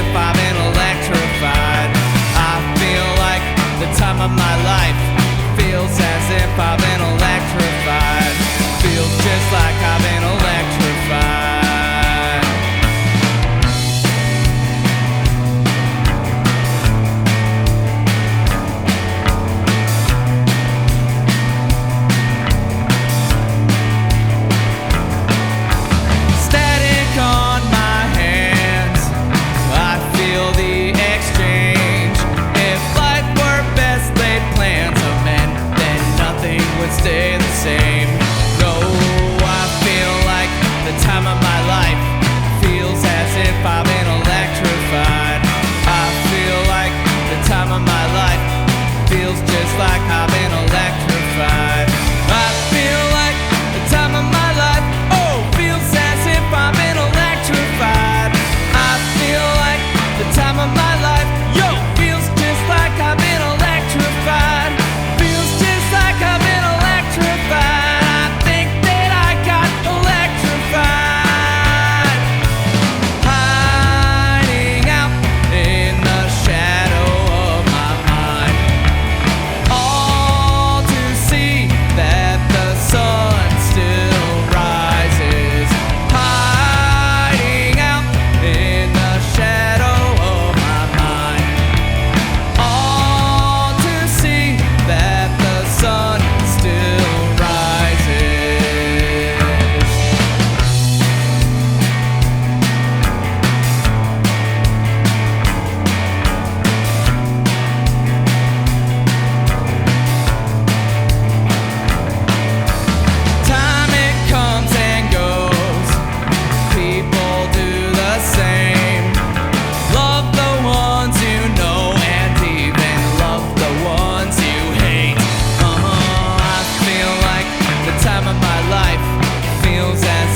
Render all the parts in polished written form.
if I've been electrified. I feel like the time of my life feels as if I've been electrified. Feels just like I've been electrified. Stay the same. No, I feel like the time of my life feels as if I've been electrified. I feel like the time of my life feels just like I've been electrified. I feel like the time of my life, oh, feels as if I've been electrified. I feel like the time of my life, yo, feels just like I've been electrified. Feels just like I've been I think that I got electrified. Hiding out in the shadow of my mind, all to see that the sun still rises. Hiding out in the shadow of my mind, all to see that the sun still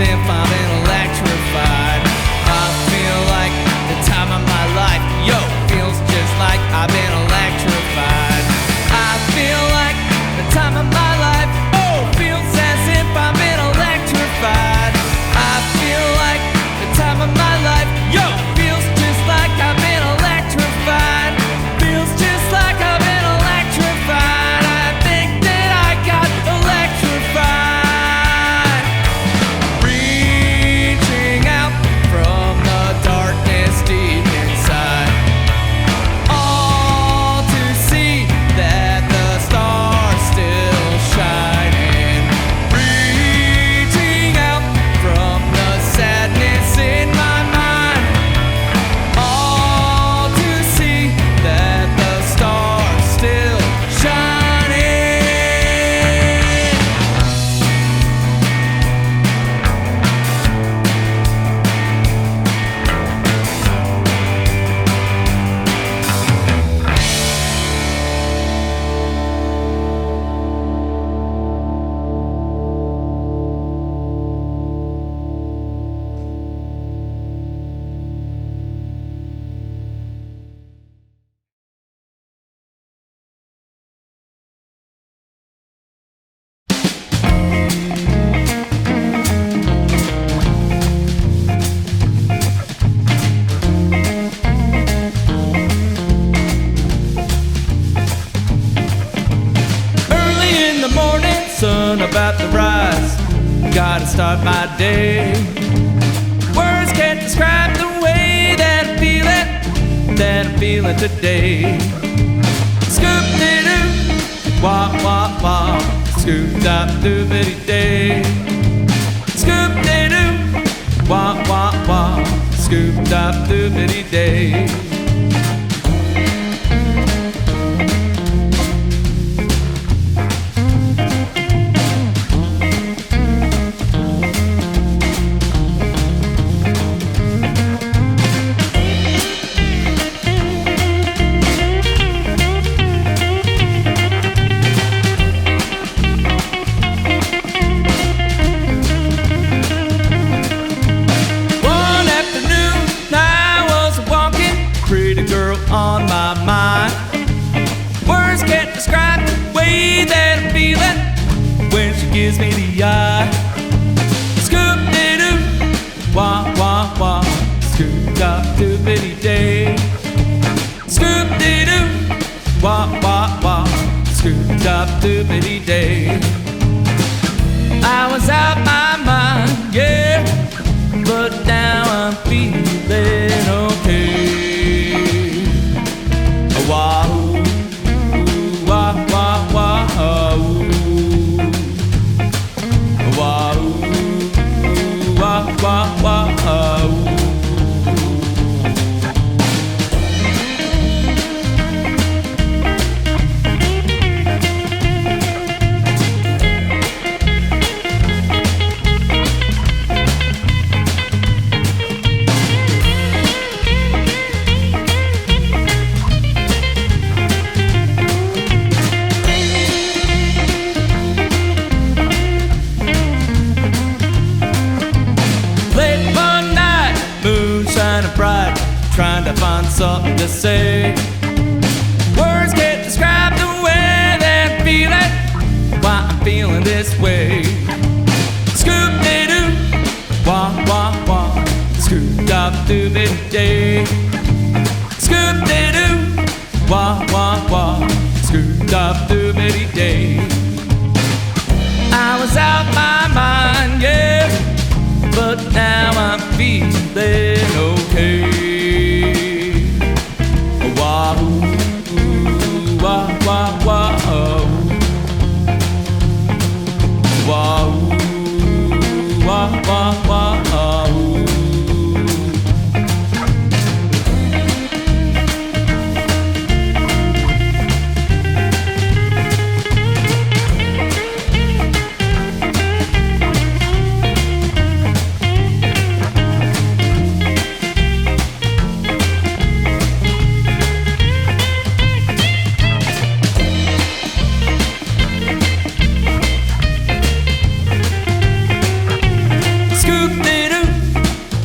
if I've been electrified. I feel like the time of my life, yo, feels just like I've been electrified. I feel like the time of my life, oh, feels as if I've been electrified. I feel like the time of my life, yo, feels just like I've been electrified. Feels just like I've been electrified. I think that I got electrified. Deep inside, all to see that the stars still shining. Reaching out from the sadness in my mind, all to see that the stars still about to rise, gotta start my day. Words can't describe the way that I'm feeling today. Scoop-de-doo, wah-wah-wah, scoop-dop-doo-bitty-day. Scoop-de-doo, wah-wah-wah, scoop-dop-doo-bitty-day. On my mind, words can't describe the way that I'm feeling when she gives me the eye. Scoop-de-doo, wah wah wah, Scoop-dop-doobity-day. Scoop-dee-doo, wah-wah-wah. Scoop-dop-doobity-day. I was out my mind, yeah, but now I'm feeling okay. Wah-oo, wah-wah-wah-oo. Wah-oo, wah-wah-wah-oo. Trying to find something to say. Words can't describe the way they're feeling, why I'm feeling this way. Scoop-dee-doo, wah-wah-wah. Scoop-dop-doobity-day. Scoop-dee-doo, wah-wah-wah. Scoop-dop-doobity-day. I was out my mind, yeah, but now I'm feeling okay. Wah-oo, wah-wah-wah-oh. Wah-oo, wah-wah-wah-oh.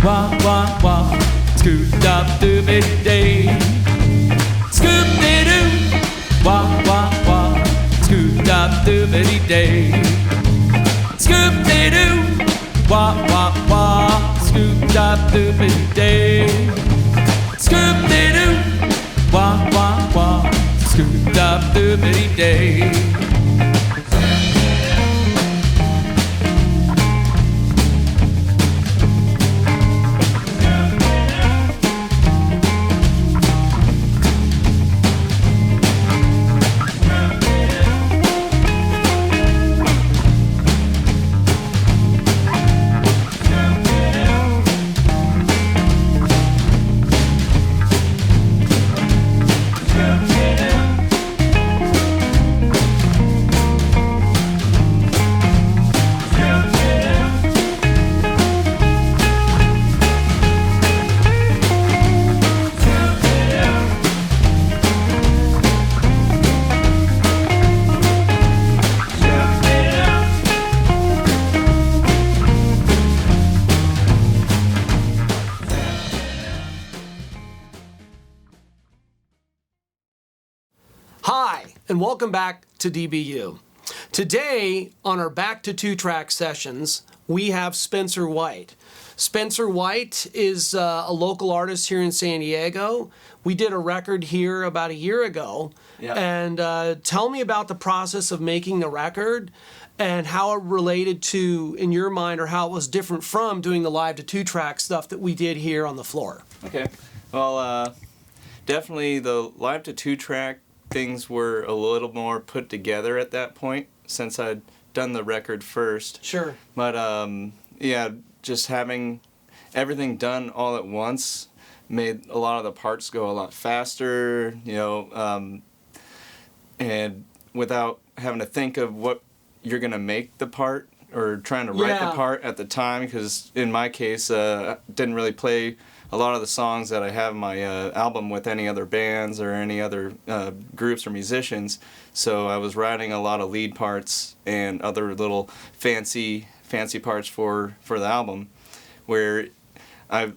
Wah-wah-wah, scoop-dop-doobity-day. Scoop-dee-doo, wah-wah-wah, scoop-dop-doobity-day. Scoop-dee-doo, wah-wah-wah, scoop-dop-doobity-day. Scoop-dee-doo, wah-wah-wah, scoop-dop-doobity-day. Hi, and welcome back to DBU. Today, on our Back to Two-Track sessions, we have Spencer White. Spencer White is a local artist here in San Diego. We did a record here about a year ago. Yeah. And tell me about the process of making the record and how it related to, in your mind, or how it was different from doing the live to two-track stuff that we did here on the floor. Okay. Well, definitely the live to two-track things were a little more put together at that point since I'd done the record first. Sure. But, yeah, just having everything done all at once made a lot of the parts go a lot faster, you know, and without having to think of what you're going to make the part or trying to write the part at the time, because in my case, I didn't really play a lot of the songs that I have in my album with any other bands or any other groups or musicians. So I was writing a lot of lead parts and other little fancy parts for the album, where I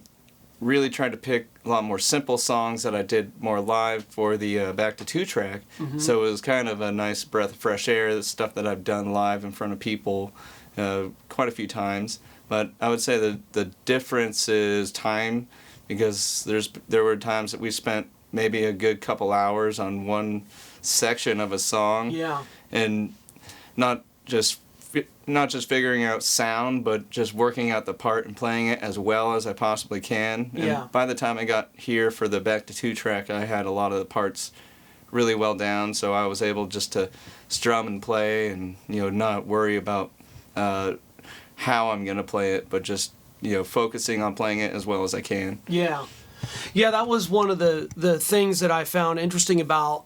really tried to pick a lot more simple songs that I did more live for the Back to Two track. Mm-hmm. So it was kind of a nice breath of fresh air, the stuff that I've done live in front of people quite a few times. But I would say the difference is time, because there were times that we spent maybe a good couple hours on one section of a song. Yeah. And not just figuring out sound, but just working out the part and playing it as well as I possibly can. And Yeah. by the time I got here for the Back to 2 track, I had a lot of the parts really well down, so I was able just to strum and play and, not worry about how I'm going to play it, but just, focusing on playing it as well as I can. Yeah. Yeah, that was one of the things that I found interesting about,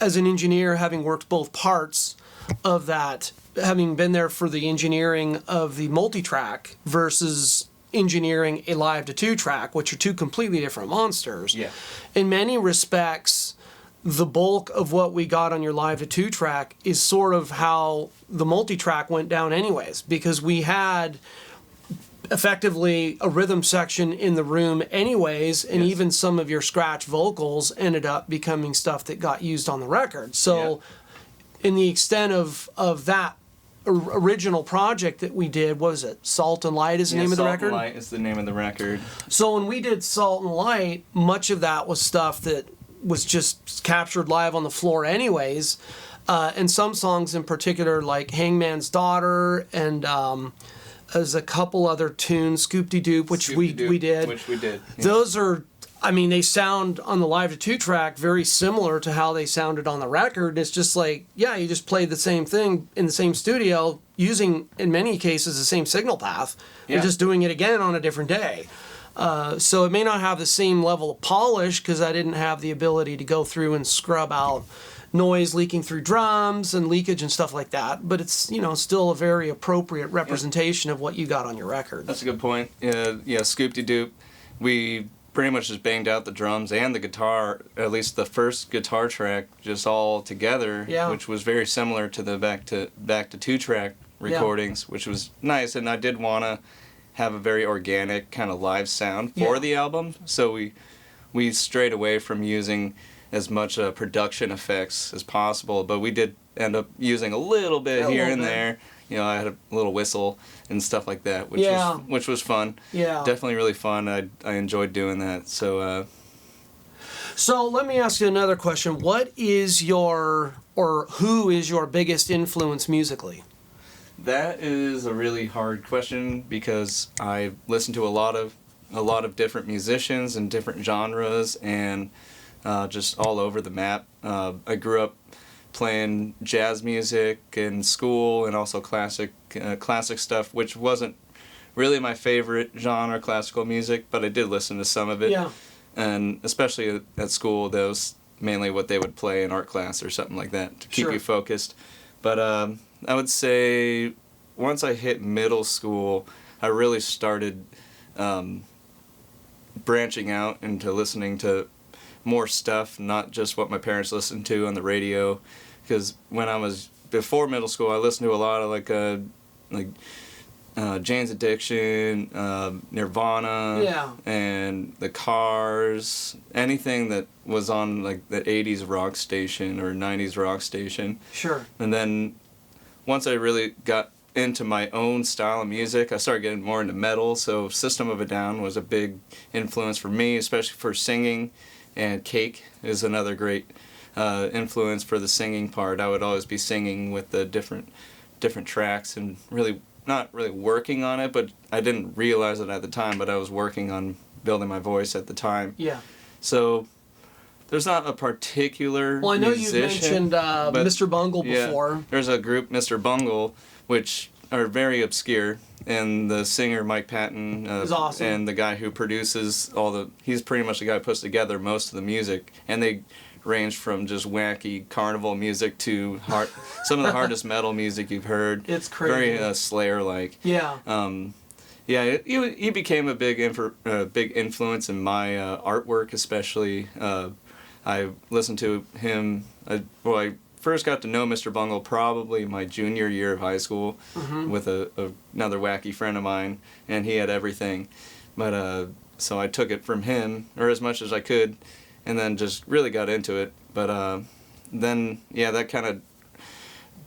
as an engineer, having worked both parts of that, having been there for the engineering of the multi-track versus engineering a live to 2 track, which are two completely different monsters. Yeah. In many respects, the bulk of what we got on your live to 2 track is sort of how the multi-track went down anyways, because we had effectively a rhythm section in the room anyways, and Yes. even some of your scratch vocals ended up becoming stuff that got used on the record. So in the extent of that original project that we did, what was it? Salt and Light is the name of the Salt record? and Light is the name of the record. So when we did Salt and Light, much of that was stuff that was just captured live on the floor anyways. And some songs in particular, like Hangman's Daughter, and there's a couple other tunes, Scoop-de-Doop, which we did. Which we did. Yeah. Those are, they sound on the live to 2 track very similar to how they sounded on the record. It's just like, you just played the same thing in the same studio using, in many cases, the same signal path. You're just doing it again on a different day. So it may not have the same level of polish because I didn't have the ability to go through and scrub out noise leaking through drums and leakage and stuff like that. But it's, still a very appropriate representation of what you got on your record. That's a good point. Scoop-de-Doop. We pretty much just banged out the drums and the guitar, at least the first guitar track, just all together, which was very similar to the Back to 2 track recordings, which was nice. And I did want to have a very organic kind of live sound for the album, so we strayed away from using as much production effects as possible, but we did end up using a little bit here and there. I had a little whistle and stuff like that, which was fun. Yeah. Definitely really fun. I enjoyed doing that. So let me ask you another question. What is who is your biggest influence musically? that is a really hard question because I listen to a lot of different musicians and different genres and just all over the map. I grew up playing jazz music in school and also classic stuff, which wasn't really my favorite genre, classical music, but I did listen to some of it. Yeah. And especially at school, that was mainly what they would play in art class or something like that to keep Sure. you focused. But I would say once I hit middle school, I really started branching out into listening to more stuff, not just what my parents listened to on the radio. Because when I was before middle school, I listened to a lot of Jane's Addiction, Nirvana, Yeah. and the Cars, anything that was on like the 80s rock station or 90s rock station. Sure. And then once I really got into my own style of music, I started getting more into metal, so System of a Down was a big influence for me, especially for singing, and Cake is another great influence for the singing part. I would always be singing with the different tracks and really not really working on it, but I didn't realize it at the time, but I was working on building my voice at the time. Yeah. So there's not a particular Well, I know musician, you mentioned but Mr. Bungle before. Yeah, there's a group, Mr. Bungle, which are very obscure, and the singer Mike Patton Is awesome. and the guy who produces he's pretty much the guy who puts together most of the music, and they range from just wacky carnival music to some of the hardest metal music you've heard. It's crazy. Very Slayer-like. Yeah. He became a big influence in my artwork, especially. I listened to him. I first got to know Mr. Bungle probably my junior year of high school with another wacky friend of mine, and he had everything. But so I took it from him, or as much as I could, and then just really got into it. But then, that kind of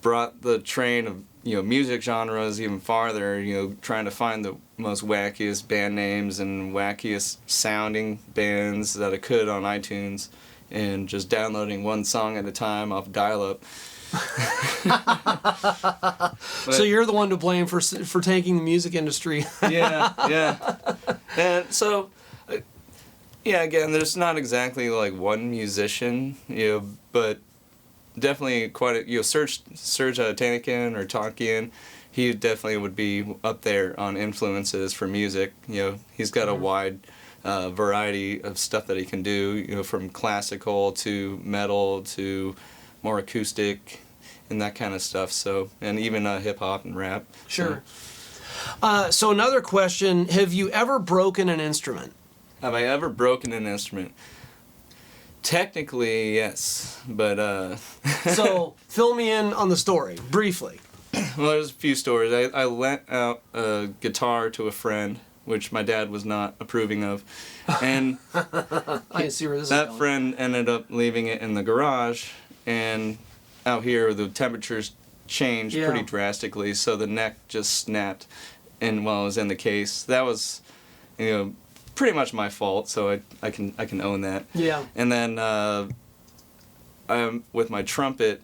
brought the train of music genres even farther, trying to find the most wackiest band names and wackiest sounding bands that I could on iTunes, and just downloading one song at a time off dial-up. So you're the one to blame for tanking the music industry. Yeah. And so, again, there's not exactly like one musician, but definitely quite a, Serge Tankian or Tonkian, he definitely would be up there on influences for music. He's got a wide variety of stuff that he can do, from classical to metal to more acoustic and that kind of stuff. So, and even hip hop and rap. Sure. So another question, have you ever broken an instrument? Have I ever broken an instrument? Technically, yes, but... So, fill me in on the story, briefly. Well, there's a few stories. I lent out a guitar to a friend, which my dad was not approving of, and I see where this is that going. friend ended up leaving it in the garage, and out here the temperatures changed pretty drastically, so the neck just snapped, and while it was in the case, that was, pretty much my fault, so I can own that. Yeah. And then with my trumpet,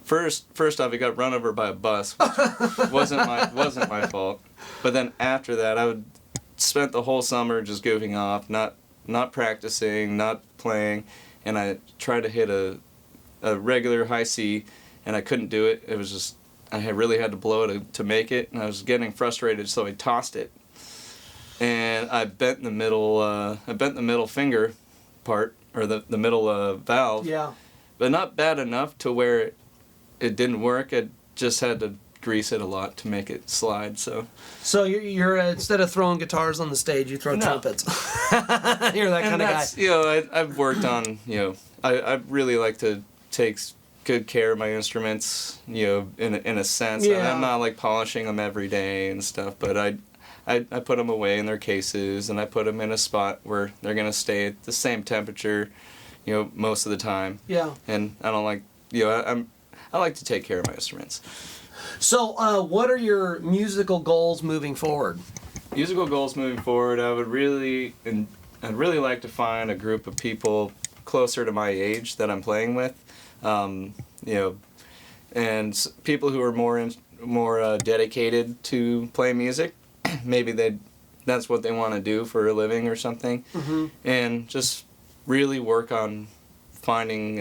first off, it got run over by a bus, which wasn't my fault. But then after that, I would spent the whole summer just goofing off, not practicing, not playing, and I tried to hit a regular high C, and I couldn't do it. It was just I really had to blow it to make it, and I was getting frustrated, so I tossed it. And I bent the middle finger part, or the middle valve. Yeah. But not bad enough to where it didn't work. I just had to grease it a lot to make it slide. So you're instead of throwing guitars on the stage, you throw trumpets. You're that kind of guy. I've worked on, I really like to take good care of my instruments, in a sense. Yeah. I'm not like polishing them every day and stuff, but I put them away in their cases, and I put them in a spot where they're going to stay at the same temperature, most of the time. Yeah. And I don't like, I like to take care of my instruments. So, what are your musical goals moving forward? Musical goals moving forward, I'd really like to find a group of people closer to my age that I'm playing with, and people who are more dedicated to play music. Maybe that's what they want to do for a living or something, and just really work on finding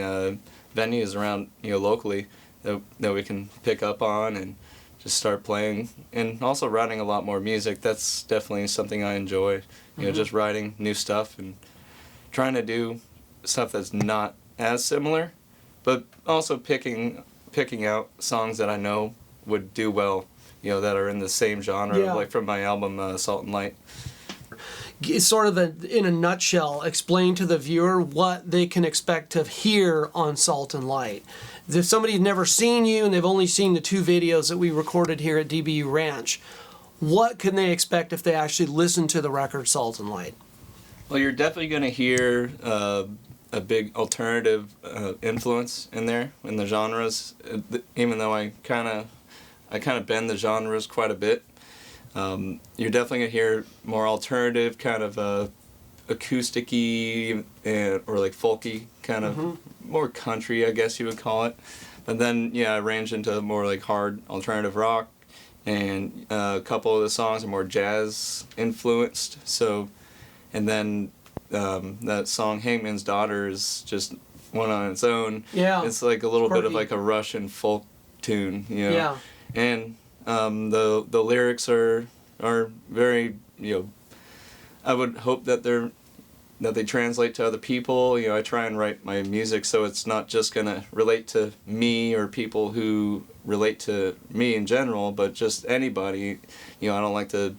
venues around locally that we can pick up on and just start playing, and also writing a lot more music. That's definitely something I enjoy. Just writing new stuff and trying to do stuff that's not as similar, but also picking out songs that I know would do well. That are in the same genre, like from my album Salt and Light. Sort of in a nutshell, explain to the viewer what they can expect to hear on Salt and Light. If somebody's never seen you and they've only seen the 2 videos that we recorded here at DBU Ranch, what can they expect if they actually listen to the record Salt and Light? Well, you're definitely going to hear a big alternative influence in there, in the genres, even though I kind of bend the genres quite a bit. You're definitely going to hear more alternative, kind of acoustic-y or like folky, kind of more country, I guess you would call it. But then, I range into more like hard alternative rock, and a couple of the songs are more jazz-influenced. So, and then that song "Hangman's Daughter" is just one on its own. Yeah. It's like a little bit of like a Russian folk tune, Yeah. And the lyrics are very, I would hope that they translate to other people. I try and write my music so it's not just gonna relate to me or people who relate to me in general, but just anybody. I don't like to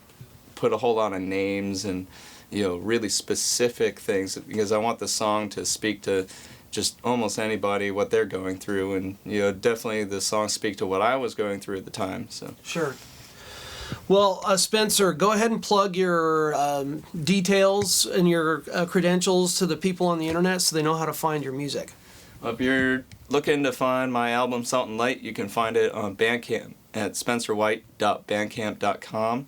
put a whole lot of names and really specific things, because I want the song to speak to just almost anybody, what they're going through, and definitely the songs speak to what I was going through at the time. So sure. Well, Spencer, go ahead and plug your details and your credentials to the people on the internet so they know how to find your music. If you're looking to find my album Salt and Light, you can find it on Bandcamp at spencerwhite.bandcamp.com.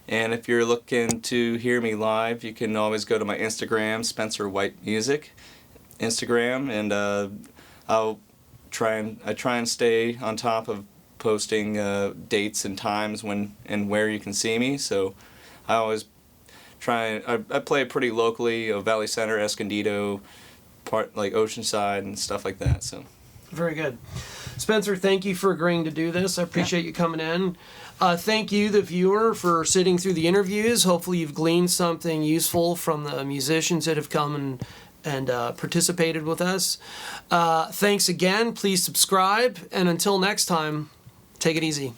And if you're looking to hear me live, you can always go to my Instagram, Spencer White Music Instagram, and I try and stay on top of posting dates and times when and where you can see me. So I always I play pretty locally, Valley Center, Escondido, part like Oceanside and stuff like that. So very good. Spencer, thank you for agreeing to do this. I appreciate you coming in. Thank you, the viewer, for sitting through the interviews. Hopefully you've gleaned something useful from the musicians that have come and participated with us. Thanks again. Please subscribe. And until next time, take it easy.